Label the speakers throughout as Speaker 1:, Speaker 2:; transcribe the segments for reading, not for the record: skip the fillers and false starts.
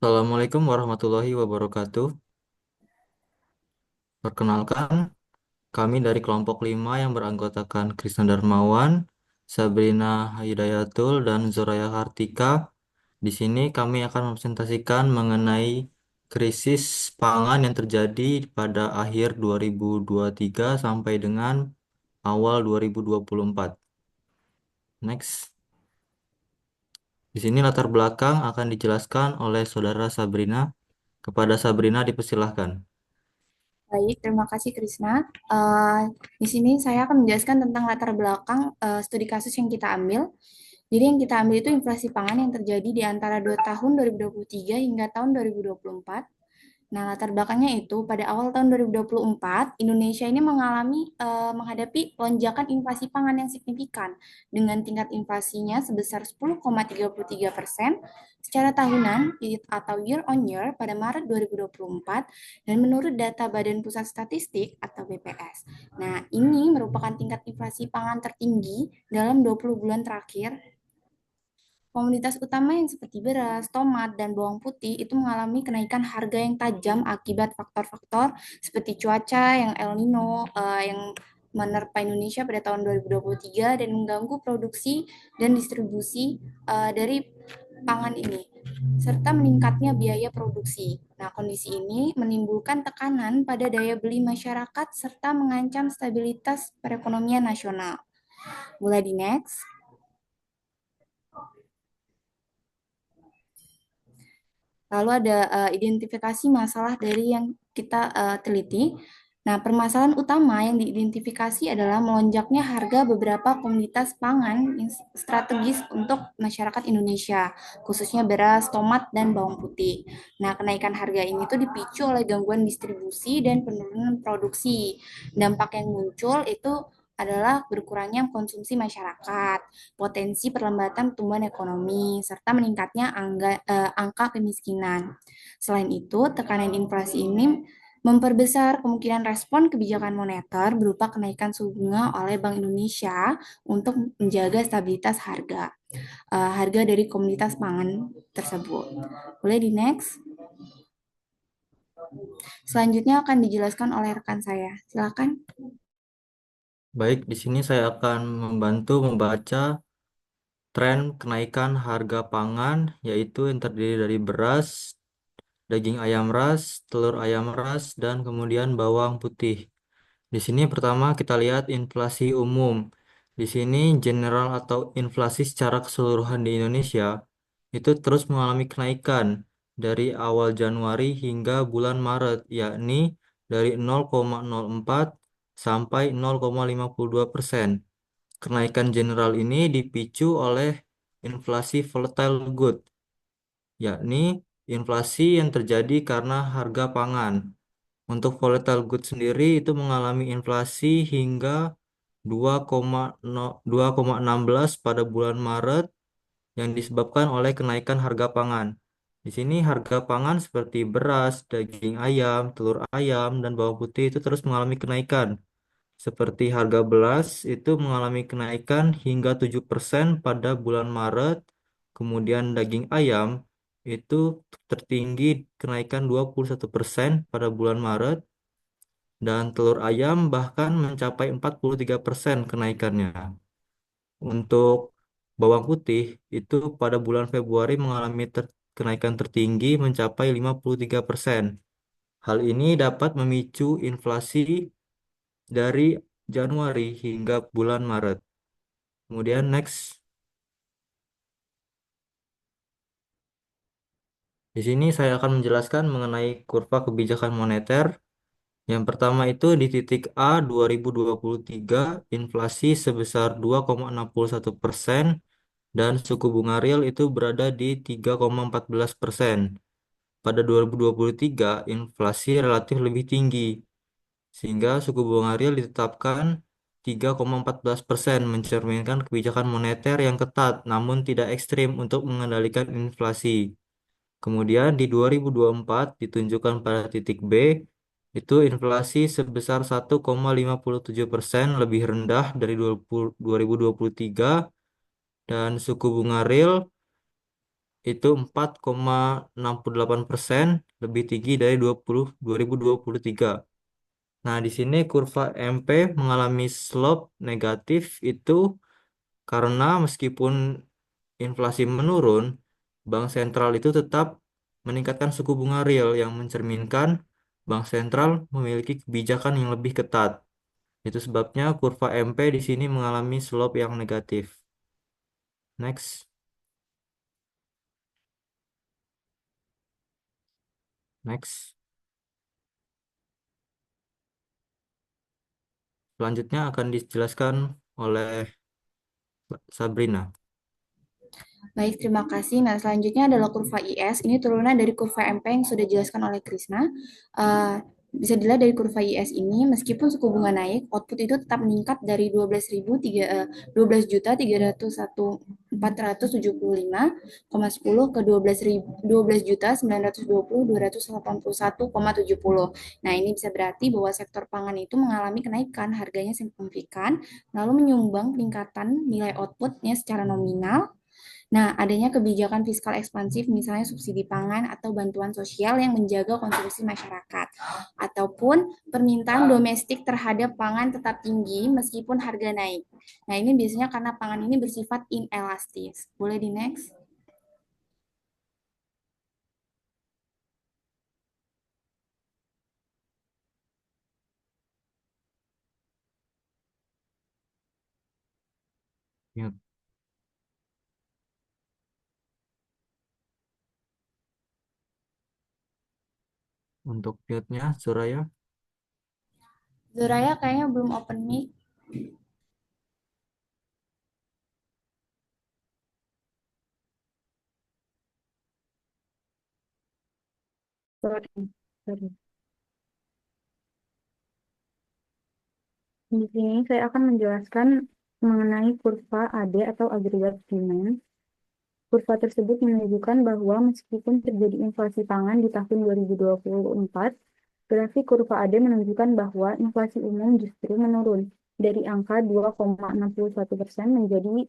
Speaker 1: Assalamualaikum warahmatullahi wabarakatuh. Perkenalkan, kami dari kelompok 5 yang beranggotakan Krisna Darmawan, Sabrina Hidayatul, dan Zoraya Kartika. Di sini kami akan mempresentasikan mengenai krisis pangan yang terjadi pada akhir 2023 sampai dengan awal 2024. Next. Di sini latar belakang akan dijelaskan oleh Saudara Sabrina. Kepada Sabrina dipersilahkan.
Speaker 2: Baik, terima kasih Krisna. Eh, di sini saya akan menjelaskan tentang latar belakang studi kasus yang kita ambil. Jadi yang kita ambil itu inflasi pangan yang terjadi di antara 2 tahun 2023 hingga tahun 2024. Nah, latar belakangnya itu pada awal tahun 2024, Indonesia ini menghadapi lonjakan inflasi pangan yang signifikan dengan tingkat inflasinya sebesar 10,33% secara tahunan atau year on year pada Maret 2024 dan menurut data Badan Pusat Statistik atau BPS. Nah, ini merupakan tingkat inflasi pangan tertinggi dalam 20 bulan terakhir. Komoditas utama yang seperti beras, tomat, dan bawang putih itu mengalami kenaikan harga yang tajam akibat faktor-faktor seperti cuaca yang El Nino yang menerpa Indonesia pada tahun 2023 dan mengganggu produksi dan distribusi dari pangan ini, serta meningkatnya biaya produksi. Nah, kondisi ini menimbulkan tekanan pada daya beli masyarakat serta mengancam stabilitas perekonomian nasional. Mulai di next. Lalu ada identifikasi masalah dari yang kita teliti. Nah, permasalahan utama yang diidentifikasi adalah melonjaknya harga beberapa komoditas pangan yang strategis untuk masyarakat Indonesia, khususnya beras, tomat, dan bawang putih. Nah, kenaikan harga ini tuh dipicu oleh gangguan distribusi dan penurunan produksi. Dampak yang muncul itu adalah berkurangnya konsumsi masyarakat, potensi perlambatan pertumbuhan ekonomi, serta meningkatnya angka kemiskinan. Selain itu, tekanan inflasi ini memperbesar kemungkinan respon kebijakan moneter berupa kenaikan suku bunga oleh Bank Indonesia untuk menjaga stabilitas harga dari komoditas pangan tersebut. Boleh di next? Selanjutnya akan dijelaskan oleh rekan saya. Silakan.
Speaker 1: Baik, di sini saya akan membantu membaca tren kenaikan harga pangan, yaitu yang terdiri dari beras, daging ayam ras, telur ayam ras, dan kemudian bawang putih. Di sini pertama kita lihat inflasi umum. Di sini general atau inflasi secara keseluruhan di Indonesia itu terus mengalami kenaikan dari awal Januari hingga bulan Maret, yakni dari 0,04 sampai 0,52%. Kenaikan general ini dipicu oleh inflasi volatile good, yakni inflasi yang terjadi karena harga pangan. Untuk volatile good sendiri itu mengalami inflasi hingga 2,16 pada bulan Maret yang disebabkan oleh kenaikan harga pangan. Di sini harga pangan seperti beras, daging ayam, telur ayam, dan bawang putih itu terus mengalami kenaikan. Seperti harga beras itu mengalami kenaikan hingga 7% pada bulan Maret. Kemudian daging ayam itu tertinggi kenaikan 21% pada bulan Maret. Dan telur ayam bahkan mencapai 43% kenaikannya. Untuk bawang putih itu pada bulan Februari mengalami kenaikan tertinggi mencapai 53%. Hal ini dapat memicu inflasi dari Januari hingga bulan Maret. Kemudian next, di sini saya akan menjelaskan mengenai kurva kebijakan moneter. Yang pertama itu di titik A 2023, inflasi sebesar 2,61% dan suku bunga real itu berada di 3,14%. Pada 2023, inflasi relatif lebih tinggi, sehingga suku bunga real ditetapkan 3,14%, mencerminkan kebijakan moneter yang ketat namun tidak ekstrim untuk mengendalikan inflasi. Kemudian di 2024 ditunjukkan pada titik B, itu inflasi sebesar 1,57%, lebih rendah dari 2023, dan suku bunga real itu 4,68%, lebih tinggi dari 2023. Nah, di sini kurva MP mengalami slope negatif itu karena meskipun inflasi menurun, bank sentral itu tetap meningkatkan suku bunga real yang mencerminkan bank sentral memiliki kebijakan yang lebih ketat. Itu sebabnya kurva MP di sini mengalami slope yang negatif. Next, next. Selanjutnya akan dijelaskan oleh Sabrina.
Speaker 2: Baik, terima kasih. Nah, selanjutnya adalah kurva IS. Ini turunan dari kurva MP yang sudah dijelaskan oleh Krisna. Eh, bisa dilihat dari kurva IS ini, meskipun suku bunga naik, output itu tetap meningkat dari 12 juta 301.475,10 ke 12 juta 920.281,70. Nah, ini bisa berarti bahwa sektor pangan itu mengalami kenaikan harganya signifikan, lalu menyumbang peningkatan nilai outputnya secara nominal. Nah, adanya kebijakan fiskal ekspansif, misalnya subsidi pangan atau bantuan sosial yang menjaga konsumsi masyarakat, ataupun permintaan domestik terhadap pangan tetap tinggi meskipun harga naik. Nah, ini biasanya karena pangan ini bersifat inelastis. Boleh di next?
Speaker 1: Ya, untuk mute-nya, Suraya.
Speaker 2: Zoraya kayaknya belum open mic.
Speaker 3: Sorry, sorry. Di sini saya akan menjelaskan mengenai kurva AD atau agregat demand. Kurva tersebut menunjukkan bahwa meskipun terjadi inflasi pangan di tahun 2024, grafik kurva AD menunjukkan bahwa inflasi umum justru menurun dari angka 2,61% menjadi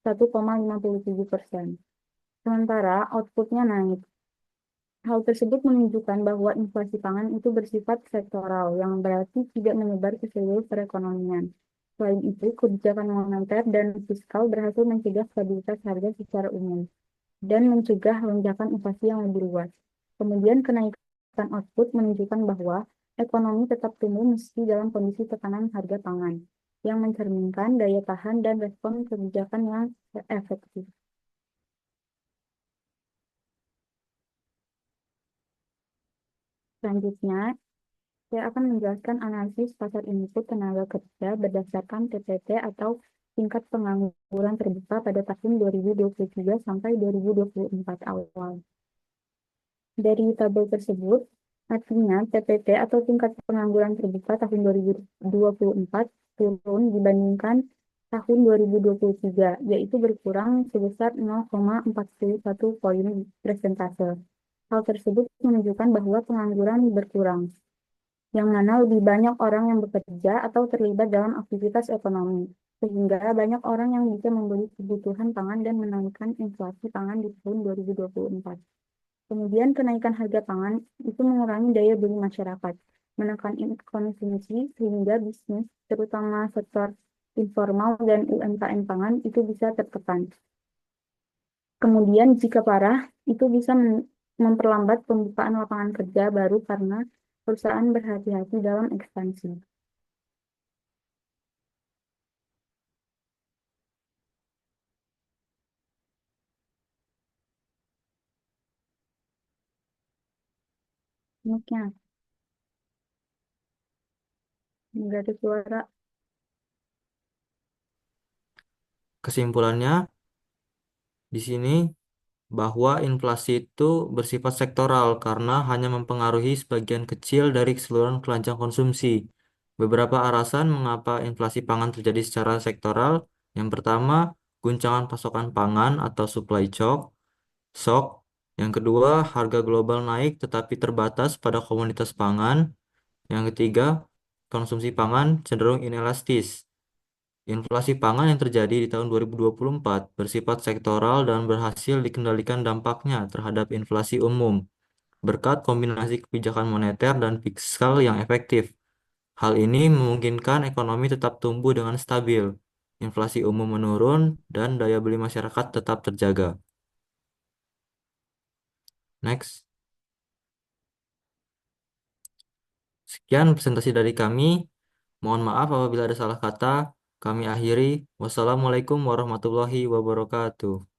Speaker 3: 1,57%. Sementara outputnya naik. Hal tersebut menunjukkan bahwa inflasi pangan itu bersifat sektoral, yang berarti tidak menyebar ke seluruh perekonomian. Selain itu, kebijakan moneter dan fiskal berhasil mencegah stabilitas harga secara umum dan mencegah lonjakan inflasi yang lebih luas. Kemudian, kenaikan output menunjukkan bahwa ekonomi tetap tumbuh meski dalam kondisi tekanan harga pangan, yang mencerminkan daya tahan dan respon kebijakan yang efektif. Selanjutnya, saya akan menjelaskan analisis pasar input tenaga kerja berdasarkan TPT atau tingkat pengangguran terbuka pada tahun 2023 sampai 2024 awal. Dari tabel tersebut, artinya TPT atau tingkat pengangguran terbuka tahun 2024 turun dibandingkan tahun 2023, yaitu berkurang sebesar 0,41 poin persentase. Hal tersebut menunjukkan bahwa pengangguran berkurang, yang mana lebih banyak orang yang bekerja atau terlibat dalam aktivitas ekonomi, sehingga banyak orang yang bisa membeli kebutuhan pangan dan menaikkan inflasi pangan di tahun 2024. Kemudian kenaikan harga pangan itu mengurangi daya beli masyarakat, menekan konsumsi sehingga bisnis, terutama sektor informal dan UMKM pangan itu bisa tertekan. Kemudian jika parah, itu bisa memperlambat pembukaan lapangan kerja baru karena perusahaan berhati-hati dalam ekspansi. Mic-nya, nggak ada suara.
Speaker 1: Kesimpulannya, di sini bahwa inflasi itu bersifat sektoral karena hanya mempengaruhi sebagian kecil dari keseluruhan keranjang konsumsi. Beberapa alasan mengapa inflasi pangan terjadi secara sektoral. Yang pertama, guncangan pasokan pangan atau supply shock. Yang kedua, harga global naik tetapi terbatas pada komoditas pangan. Yang ketiga, konsumsi pangan cenderung inelastis. Inflasi pangan yang terjadi di tahun 2024 bersifat sektoral dan berhasil dikendalikan dampaknya terhadap inflasi umum berkat kombinasi kebijakan moneter dan fiskal yang efektif. Hal ini memungkinkan ekonomi tetap tumbuh dengan stabil, inflasi umum menurun, dan daya beli masyarakat tetap terjaga. Next. Sekian presentasi dari kami. Mohon maaf apabila ada salah kata. Kami akhiri. Wassalamualaikum warahmatullahi wabarakatuh.